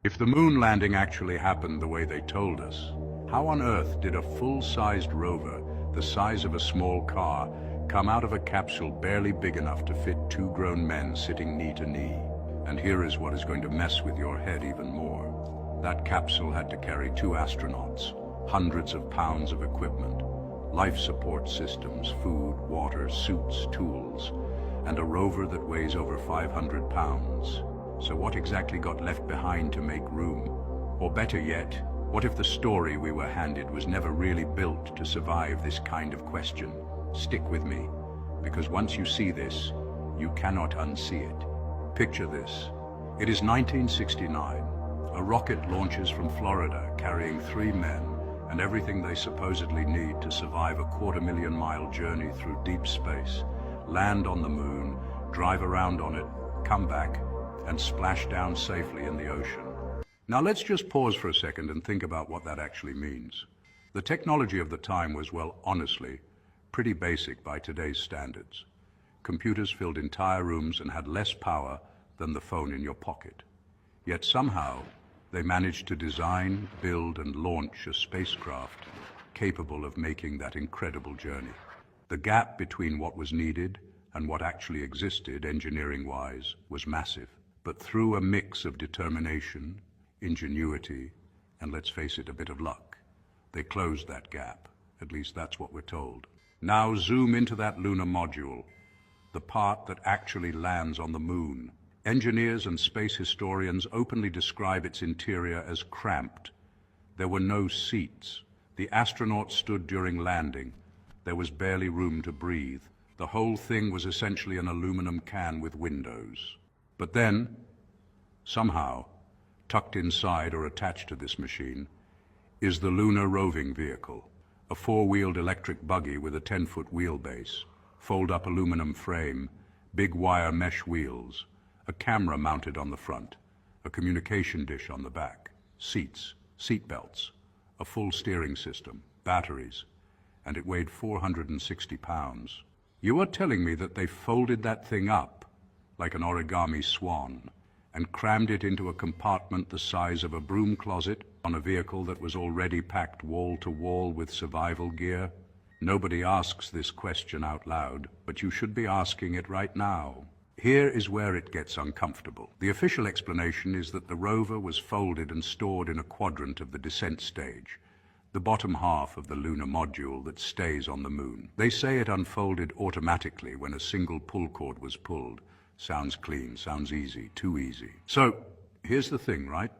If the moon landing actually happened the way they told us, how on earth did a full-sized rover, the size of a small car, come out of a capsule barely big enough to fit two grown men sitting knee to knee? And here is what is going to mess with your head even more. That capsule had to carry two astronauts, hundreds of pounds of equipment, life support systems, food, water, suits, tools, and a rover that weighs over 500 pounds. So what exactly got left behind to make room? Or better yet, what if the story we were handed was never really built to survive this kind of question? Stick with me, because once you see this, you cannot unsee it. Picture this. It is 1969. A rocket launches from Florida carrying three men and everything they supposedly need to survive a 250,000-mile journey through deep space, land on the moon, drive around on it, come back, and splash down safely in the ocean. Now let's just pause for a second and think about what that actually means. The technology of the time was, well, honestly, pretty basic by today's standards. Computers filled entire rooms and had less power than the phone in your pocket. Yet somehow, they managed to design, build, and launch a spacecraft capable of making that incredible journey. The gap between what was needed and what actually existed, engineering-wise, was massive. But through a mix of determination, ingenuity, and let's face it, a bit of luck, they closed that gap. At least that's what we're told. Now zoom into that lunar module, the part that actually lands on the moon. Engineers and space historians openly describe its interior as cramped. There were no seats. The astronauts stood during landing. There was barely room to breathe. The whole thing was essentially an aluminum can with windows. But then, somehow, tucked inside or attached to this machine, is the Lunar Roving Vehicle, a four-wheeled electric buggy with a 10-foot wheelbase, fold-up aluminum frame, big wire mesh wheels, a camera mounted on the front, a communication dish on the back, seats, seat belts, a full steering system, batteries, and it weighed 460 pounds. You are telling me that they folded that thing up like an origami swan, and crammed it into a compartment the size of a broom closet on a vehicle that was already packed wall to wall with survival gear? Nobody asks this question out loud, but you should be asking it right now. Here is where it gets uncomfortable. The official explanation is that the rover was folded and stored in a quadrant of the descent stage, the bottom half of the lunar module that stays on the moon. They say it unfolded automatically when a single pull cord was pulled. Sounds clean, sounds easy, too easy. So, here's the thing, right?